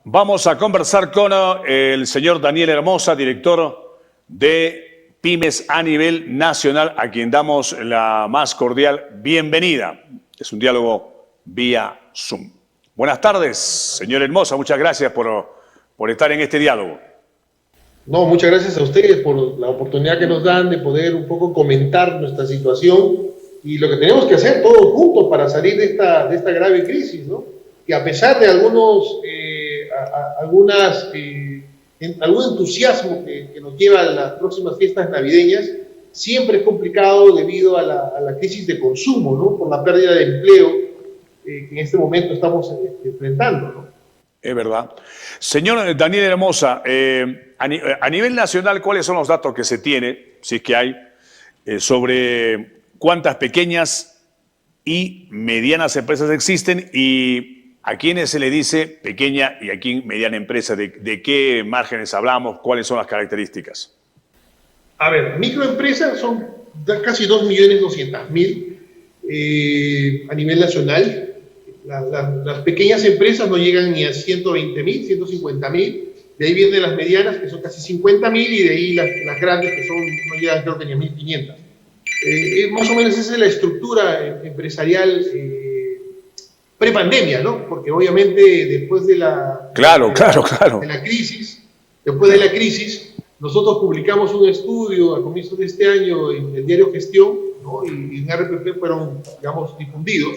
Vamos a conversar con el señor Daniel Hermosa, director de Pymes a nivel nacional, a quien damos la más cordial bienvenida. Es un diálogo vía Zoom. Buenas tardes, señor Hermosa. Muchas gracias por estar en este diálogo. No, muchas gracias a ustedes por la oportunidad que nos dan de poder un poco comentar nuestra situación y lo que tenemos que hacer todos juntos para salir de esta grave crisis, ¿no? Que a pesar de algún entusiasmo que nos lleva a las próximas fiestas navideñas, siempre es complicado debido a la crisis de consumo, ¿no? Por la pérdida de empleo que en este momento estamos enfrentando, ¿no? Es verdad. Señor Daniel Hermosa, a nivel nacional, ¿cuáles son los datos que se tiene, si es que hay, sobre cuántas pequeñas y medianas empresas existen y a quiénes se le dice pequeña y a quién mediana empresa? ¿De qué márgenes hablamos? ¿Cuáles son las características? A ver, microempresas son casi 2.200.000 a nivel nacional. Las pequeñas empresas no llegan ni a 120.000, 150.000. De ahí vienen las medianas, que son casi 50.000, y de ahí las grandes, que no llegan, creo que ni a 1.500. Más o menos esa es la estructura empresarial prepandemia, ¿no? Porque obviamente después de la crisis, nosotros publicamos un estudio a comienzos de este año en el diario Gestión, ¿no? Y en RPP fueron, digamos, difundidos,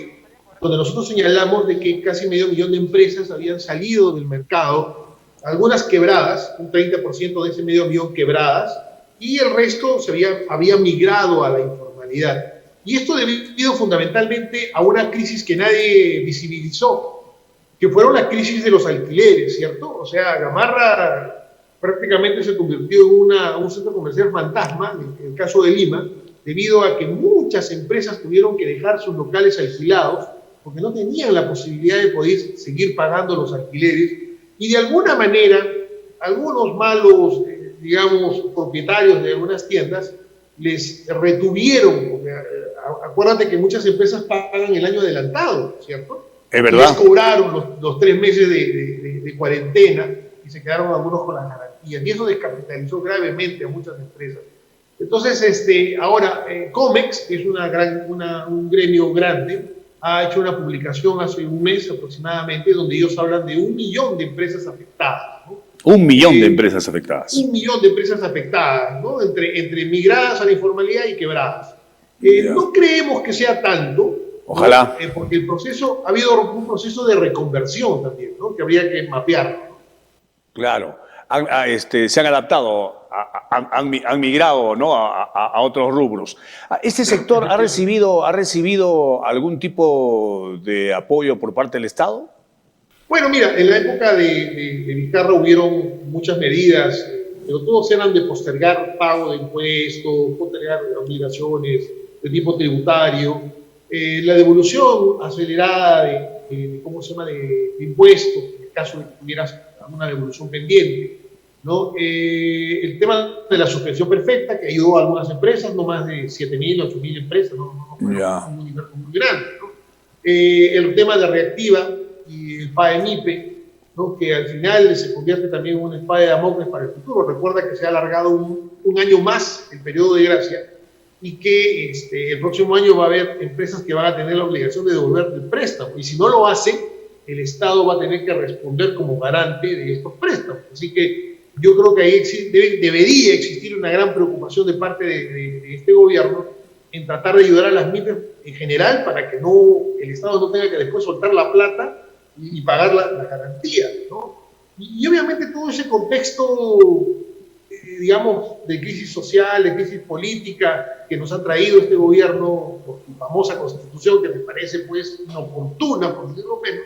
donde nosotros señalamos de que casi 500.000 de empresas habían salido del mercado, algunas quebradas, un 30% de ese 500.000 quebradas, y el resto había migrado a la informalidad. Y esto debido fundamentalmente a una crisis que nadie visibilizó, que fueron las crisis de los alquileres, ¿cierto? O sea, Gamarra prácticamente se convirtió en un centro comercial fantasma, en el caso de Lima, debido a que muchas empresas tuvieron que dejar sus locales alquilados porque no tenían la posibilidad de poder seguir pagando los alquileres, y de alguna manera algunos malos, digamos, propietarios de algunas tiendas les retuvieron, porque acuérdate que muchas empresas pagan el año adelantado, ¿cierto? Es verdad. Y les cobraron los 3 meses de cuarentena y se quedaron algunos con las garantías, y eso descapitalizó gravemente a muchas empresas. Entonces, ahora, Comex, que es un gremio grande, ha hecho una publicación hace un mes aproximadamente, donde ellos hablan de 1 millón de empresas afectadas, ¿no? 1 millón de empresas afectadas. 1 millón de empresas afectadas, ¿no? Entre migradas a la informalidad y quebradas. No creemos que sea tanto. Ojalá. ¿No? Porque ha habido un proceso de reconversión también, ¿no? Que habría que mapear. Claro. Se han adaptado, han migrado, ¿no? a otros rubros. ¿Este sector ha recibido algún tipo de apoyo por parte del Estado? Bueno, mira, en la época de Vizcarra hubieron muchas medidas, pero todos eran de postergar pago de impuestos, postergar obligaciones de tipo tributario, la devolución acelerada de impuestos, en el caso de que tuvieras alguna devolución pendiente, ¿no? El tema de la suspensión perfecta, que ayudó a algunas empresas, no más de 7.000, 8.000 empresas, no fue un universo muy grande, ¿no? El tema de Reactiva y el PAE-MIPE, ¿no? Que al final se convierte también en una espada de Damocles para el futuro. Recuerda que se ha alargado un año más el periodo de gracia, y que el próximo año va a haber empresas que van a tener la obligación de devolver el préstamo, y si no lo hace, el Estado va a tener que responder como garante de estos préstamos. Así que yo creo que ahí debería existir una gran preocupación de parte de este gobierno en tratar de ayudar a las MIPES en general, para que el Estado no tenga que después soltar la plata y pagar la garantía, ¿no? Y obviamente todo ese contexto, digamos, de crisis social, de crisis política que nos ha traído este gobierno por su famosa Constitución, que me parece pues inoportuna, por decirlo menos,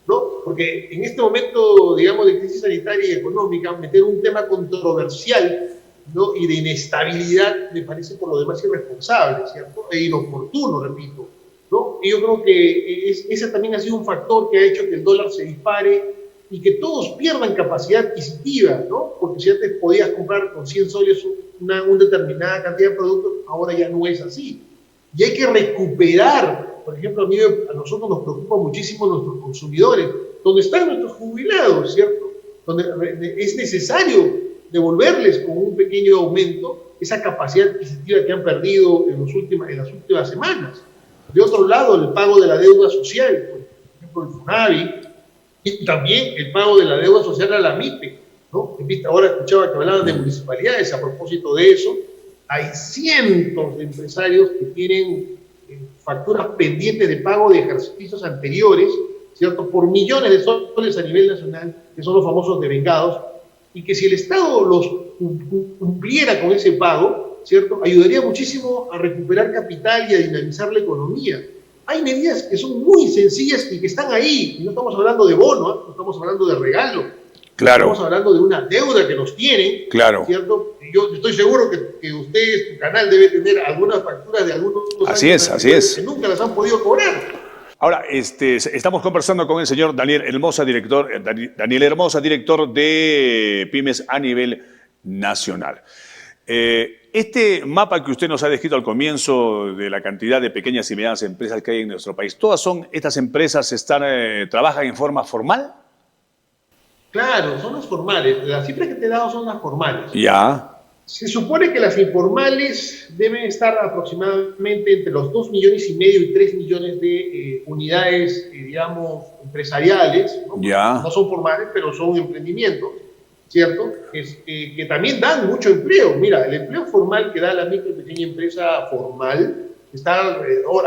¿no? Porque en este momento, digamos, de crisis sanitaria y económica, meter un tema controversial, ¿no? Y de inestabilidad me parece por lo demás irresponsable, ¿cierto? E inoportuno, repito, ¿no? Y yo creo que ese también ha sido un factor que ha hecho que el dólar se dispare y que todos pierdan capacidad adquisitiva, ¿no? Porque si antes podías comprar con 100 soles una determinada cantidad de productos, ahora ya no es así. Y hay que recuperar, por ejemplo, a nosotros nos preocupa muchísimo nuestros consumidores, donde están nuestros jubilados, ¿cierto? Donde es necesario devolverles con un pequeño aumento esa capacidad adquisitiva que han perdido en las últimas semanas. De otro lado, el pago de la deuda social, por ejemplo, el FONAVI, y también el pago de la deuda social a la MIPE, ¿no? Ahora escuchaba que hablaban de municipalidades. A propósito de eso, hay cientos de empresarios que tienen facturas pendientes de pago de ejercicios anteriores, ¿cierto? Por millones de soles a nivel nacional, que son los famosos devengados, y que si el Estado los cumpliera con ese pago, ¿cierto?, ayudaría muchísimo a recuperar capital y a dinamizar la economía. Hay medidas que son muy sencillas y que están ahí, y no estamos hablando de bono, no estamos hablando de regalo, Claro. estamos hablando de una deuda que nos tienen, Claro. ¿cierto? Y yo estoy seguro que ustedes, tu canal, debe tener algunas facturas de algunos Así años es. que nunca las han podido cobrar. Ahora, estamos conversando con el señor Daniel Hermosa, director de Pymes a nivel nacional. Este mapa que usted nos ha descrito al comienzo de la cantidad de pequeñas y medianas empresas que hay en nuestro país, ¿todas estas empresas trabajan en forma formal? Claro, son las formales. Las cifras que te he dado son las formales. Ya. Se supone que las informales deben estar aproximadamente entre los 2,5 millones y 3 millones de unidades, digamos, empresariales, ¿no? Ya. No son formales, pero son emprendimientos, ¿cierto? Que también dan mucho empleo. Mira, el empleo formal que da la micro y pequeña empresa formal está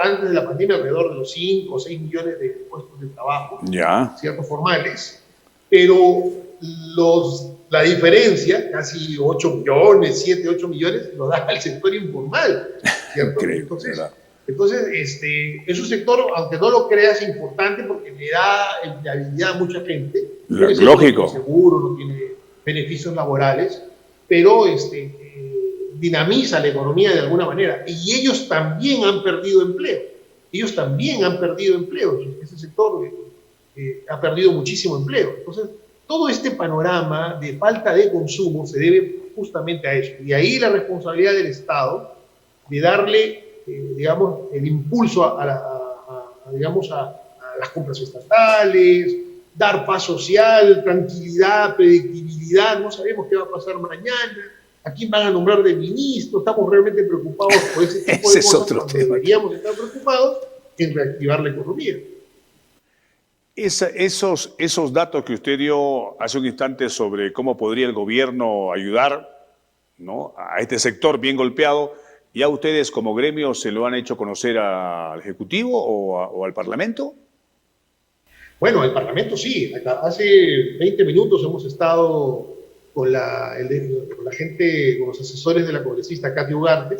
antes de la pandemia, alrededor de los 5 o 6 millones de puestos de trabajo, Ya. ¿cierto? Formales. Pero la diferencia, casi 8 millones, 7, 8 millones, lo da el sector informal, ¿cierto? Increíble, Entonces, es un sector, aunque no lo creas, importante porque le da empleabilidad a mucha gente. Lógico. No tiene seguro, no tiene beneficios laborales, pero dinamiza la economía de alguna manera. Y ellos también han perdido empleo. Ese sector ha perdido muchísimo empleo. Entonces, todo este panorama de falta de consumo se debe justamente a eso. Y ahí la responsabilidad del Estado de darle, digamos, el impulso a las compras estatales, dar paz social, tranquilidad, predictibilidad. No sabemos qué va a pasar mañana, a quién van a nombrar de ministro. Estamos realmente preocupados por ese tipo de cosas. Otro tema. Deberíamos estar preocupados en reactivar la economía. Esos datos que usted dio hace un instante sobre cómo podría el gobierno ayudar, ¿no?, a este sector bien golpeado, ¿ya ustedes como gremio se lo han hecho conocer al Ejecutivo o al Parlamento? Bueno, el Parlamento sí. Hace 20 minutos hemos estado con la gente, con los asesores de la congresista Katy Ugarte,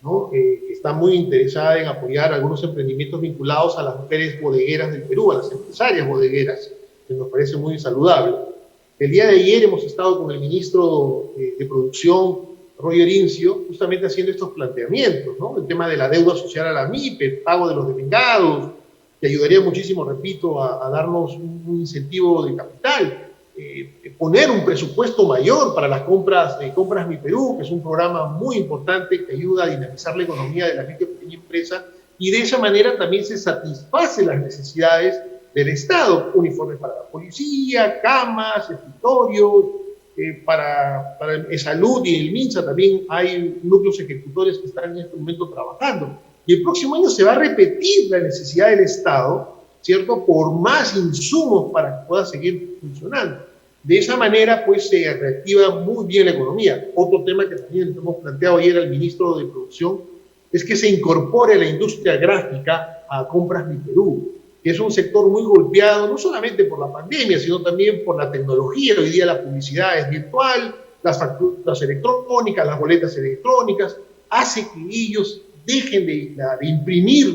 ¿no? Que está muy interesada en apoyar algunos emprendimientos vinculados a las mujeres bodegueras del Perú, a las empresarias bodegueras, que nos parece muy saludable. El día de ayer hemos estado con el ministro de Producción, Roger Incio, justamente haciendo estos planteamientos, ¿no? El tema de la deuda social a la MIPE, el pago de los devengados, que ayudaría muchísimo, repito, a darnos un incentivo de capital. Poner un presupuesto mayor para las compras Mi Perú, que es un programa muy importante que ayuda a dinamizar la economía de la micro y pequeña empresa, y de esa manera también se satisface las necesidades del Estado: uniformes para la policía, camas, escritorios, para salud y el MINSA también hay núcleos ejecutores que están en este momento trabajando. Y el próximo año se va a repetir la necesidad del Estado, ¿cierto?, por más insumos para que pueda seguir funcionando. De esa manera, pues, se reactiva muy bien la economía. Otro tema que también hemos planteado ayer al ministro de Producción es que se incorpore la industria gráfica a Compras Mi Perú, que es un sector muy golpeado, no solamente por la pandemia, sino también por la tecnología. Hoy día la publicidad es virtual, las facturas electrónicas, las boletas electrónicas, hace que ellos dejen de imprimir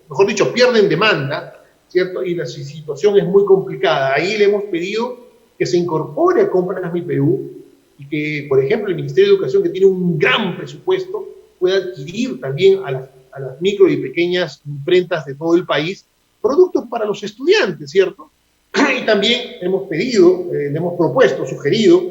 mejor dicho, pierden demanda, ¿cierto? Y la situación es muy complicada. Ahí le hemos pedido que se incorpore a Compras Mi Perú y que, por ejemplo, el Ministerio de Educación, que tiene un gran presupuesto, pueda adquirir también a las micro y pequeñas imprentas de todo el país productos para los estudiantes, ¿cierto? Y también hemos pedido, le hemos propuesto, sugerido,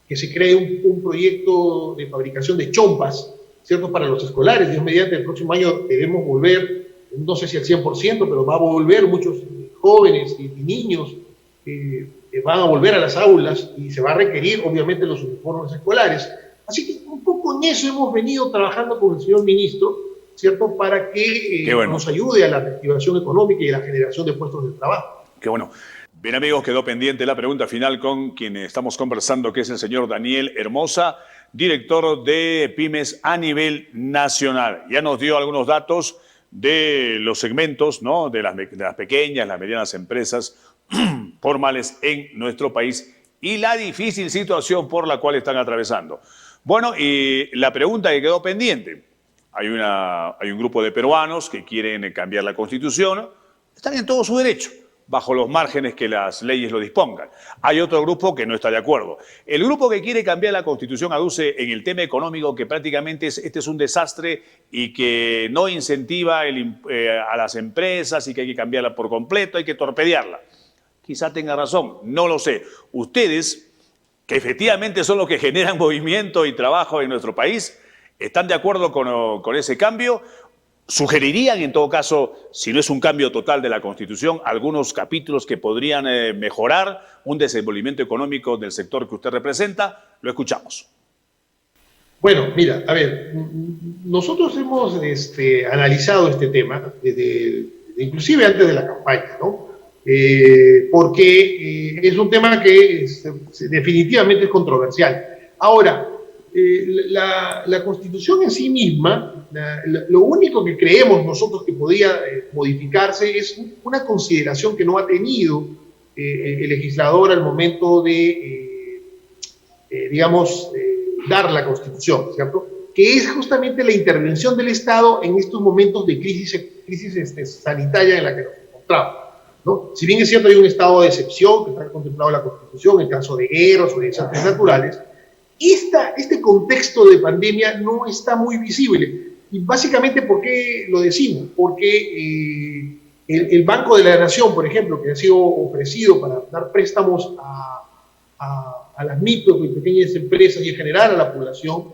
que se cree un proyecto de fabricación de chompas, ¿cierto?, para los escolares. Dios mediante, el próximo año debemos volver, no sé si al 100%, pero va a volver muchos jóvenes y niños van a volver a las aulas y se va a requerir, obviamente, los uniformes escolares. Así que un poco en eso hemos venido trabajando con el señor ministro, ¿cierto? Para que bueno, nos ayude a la reactivación económica y a la generación de puestos de trabajo. Qué bueno. Bien, amigos, quedó pendiente la pregunta final con quien estamos conversando, que es el señor Daniel Hermosa, director de Pymes a nivel nacional. Ya nos dio algunos datos de los segmentos, ¿no?, de las pequeñas, las medianas empresas formales en nuestro país y la difícil situación por la cual están atravesando. Bueno, y la pregunta que quedó pendiente. Hay un grupo de peruanos que quieren cambiar la Constitución. Están en todo su derecho, bajo los márgenes que las leyes lo dispongan. Hay otro grupo que no está de acuerdo. El grupo que quiere cambiar la Constitución aduce en el tema económico que prácticamente este es un desastre y que no incentiva a las empresas y que hay que cambiarla por completo, hay que torpedearla. Quizá tenga razón, no lo sé. Ustedes, que efectivamente son los que generan movimiento y trabajo en nuestro país, ¿están de acuerdo con ese cambio? ¿Sugerirían, en todo caso, si no es un cambio total de la Constitución, algunos capítulos que podrían mejorar un desenvolvimiento económico del sector que usted representa? Lo escuchamos. Bueno, mira, a ver, nosotros hemos analizado este tema, inclusive antes de la campaña, ¿no? Porque es un tema que definitivamente es controversial. Ahora, la Constitución en sí misma, lo único que creemos nosotros que podía modificarse es una consideración que no ha tenido el legislador al momento de, dar la Constitución, ¿cierto? Que es justamente la intervención del Estado en estos momentos de crisis sanitaria en la que nos encontramos, ¿no? Si bien es cierto, hay un estado de excepción que está contemplado en la Constitución en caso de guerras o de desastres naturales, este contexto de pandemia no está muy visible. Y básicamente, ¿por qué lo decimos? Porque el Banco de la Nación, por ejemplo, que ha sido ofrecido para dar préstamos a las micro y pequeñas empresas y en general a la población,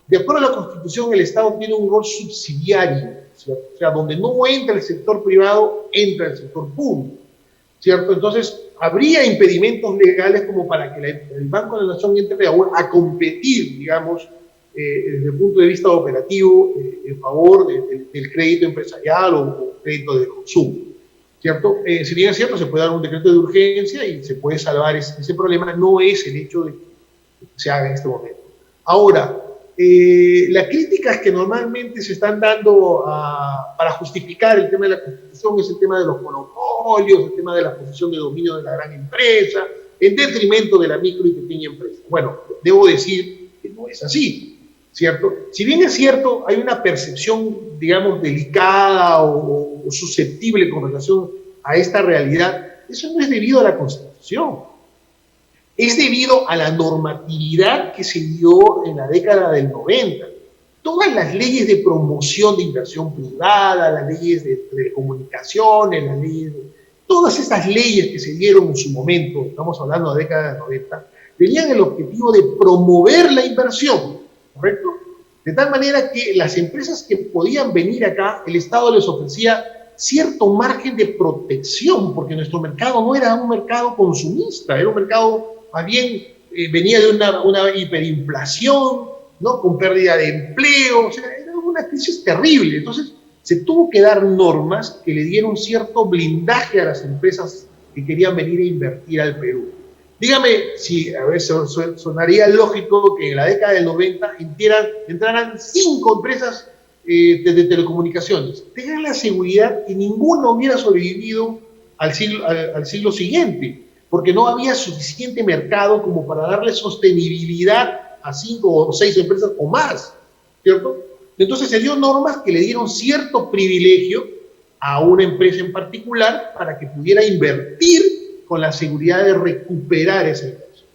de acuerdo a la Constitución, el Estado tiene un rol subsidiario, ¿cierto? O sea, donde no entra el sector privado, entra el sector público, ¿cierto? Entonces, habría impedimentos legales como para que el Banco de la Nación entre a competir, digamos, desde el punto de vista operativo, en favor del crédito empresarial o crédito de consumo, ¿cierto? Si bien es cierto, se puede dar un decreto de urgencia y se puede salvar ese problema, no es el hecho de que se haga en este momento. Ahora, las críticas que normalmente se están dando para justificar el tema de la Constitución es el tema de los monopolios, el tema de la posición de dominio de la gran empresa, en detrimento de la micro y pequeña empresa. Bueno, debo decir que no es así, ¿cierto? Si bien es cierto, hay una percepción, digamos, delicada o susceptible con relación a esta realidad, eso no es debido a la Constitución. Es debido a la normatividad que se dio en la década del 90. Todas las leyes de promoción de inversión privada, las leyes de telecomunicaciones, todas estas leyes que se dieron en su momento, estamos hablando de la década del 90, tenían el objetivo de promover la inversión, ¿correcto? De tal manera que las empresas que podían venir acá, el Estado les ofrecía cierto margen de protección, porque nuestro mercado no era un mercado consumista, era un mercado más bien venía de una hiperinflación, ¿no? Con pérdida de empleo, o sea, era una crisis terrible. Entonces, se tuvo que dar normas que le dieron cierto blindaje a las empresas que querían venir a invertir al Perú. Dígame si, a ver, sonaría lógico que en la década del 90 entraran 5 empresas de telecomunicaciones. Tengan la seguridad que ninguno hubiera sobrevivido al siglo siguiente, porque no había suficiente mercado como para darle sostenibilidad a 5 o 6 empresas o más, ¿cierto? Entonces se dio normas que le dieron cierto privilegio a una empresa en particular para que pudiera invertir con la seguridad de recuperar esa inversión.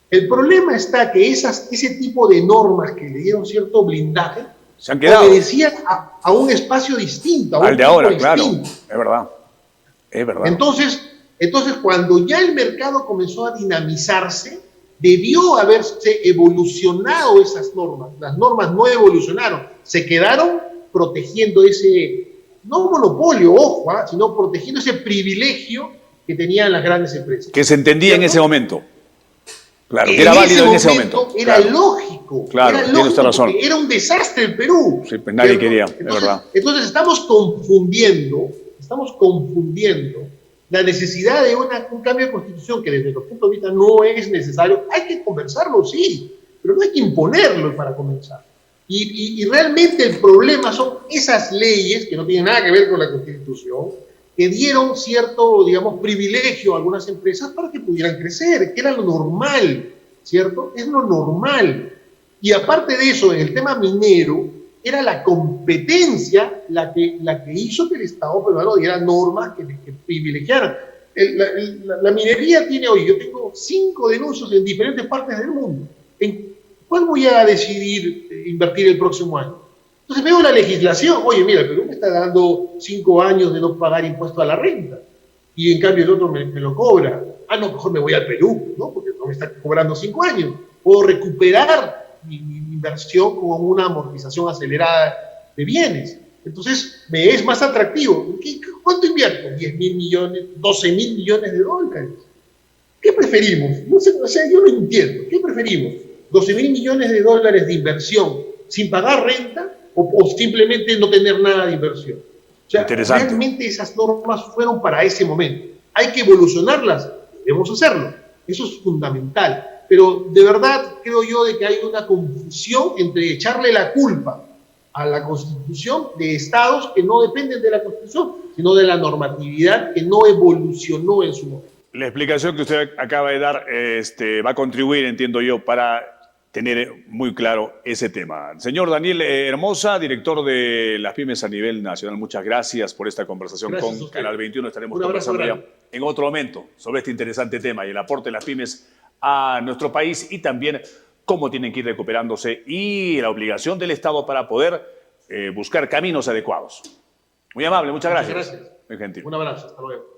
El problema está que ese tipo de normas que le dieron cierto blindaje se han quedado, obedecían a un espacio distinto, a un al de ahora, claro, distinto. Es verdad. Entonces, cuando ya el mercado comenzó a dinamizarse, debió haberse evolucionado esas normas. Las normas no evolucionaron, se quedaron protegiendo ese no monopolio, ojo, sino protegiendo ese privilegio que tenían las grandes empresas. Que se entendía en ese momento. Claro, que en era válido en ese momento. momento. Era lógico. Claro, era tiene usted razón. Era un desastre el Perú. Sí, pues nadie quería, entonces, es verdad. Entonces estamos confundiendo la necesidad de un cambio de constitución que desde nuestro punto de vista no es necesario. Hay que conversarlo, sí, pero no hay que imponerlo para comenzar. Y realmente el problema son esas leyes que no tienen nada que ver con la Constitución, que dieron cierto, digamos, privilegio a algunas empresas para que pudieran crecer, que era lo normal, ¿cierto? Es lo normal. Y aparte de eso, en el tema minero, era la competencia la que hizo que el Estado peruano diera normas que privilegiaran. La minería tiene hoy, yo tengo 5 denuncios en diferentes partes del mundo. ¿En cuál voy a decidir invertir el próximo año? Entonces veo la legislación, oye, mira, el Perú me está dando 5 años de no pagar impuesto a la renta, y en cambio el otro me lo cobra. No, mejor me voy al Perú, ¿no? Porque no me está cobrando 5 años. Puedo recuperar mi inversión con una amortización acelerada de bienes. Entonces, me es más atractivo. ¿Cuánto invierto? 10.000 millones, 12.000 millones de dólares. ¿Qué preferimos? No sé, o sea, yo no entiendo. ¿Qué preferimos? ¿12.000 millones de dólares de inversión sin pagar renta o simplemente no tener nada de inversión? O sea, realmente esas normas fueron para ese momento. Hay que evolucionarlas, debemos hacerlo. Eso es fundamental. Pero de verdad creo yo de que hay una confusión entre echarle la culpa a la Constitución de estados que no dependen de la Constitución, sino de la normatividad que no evolucionó en su momento. La explicación que usted acaba de dar va a contribuir, entiendo yo, para tener muy claro ese tema. Señor Daniel Hermosa, director de las pymes a nivel nacional, muchas gracias por esta conversación con Canal 21. Estaremos conversando ya en otro momento sobre este interesante tema y el aporte de las pymes a nuestro país y también cómo tienen que ir recuperándose y la obligación del Estado para poder buscar caminos adecuados. Muy amable, muchas gracias. Muchas gracias. Muy gentil. Un abrazo, hasta luego.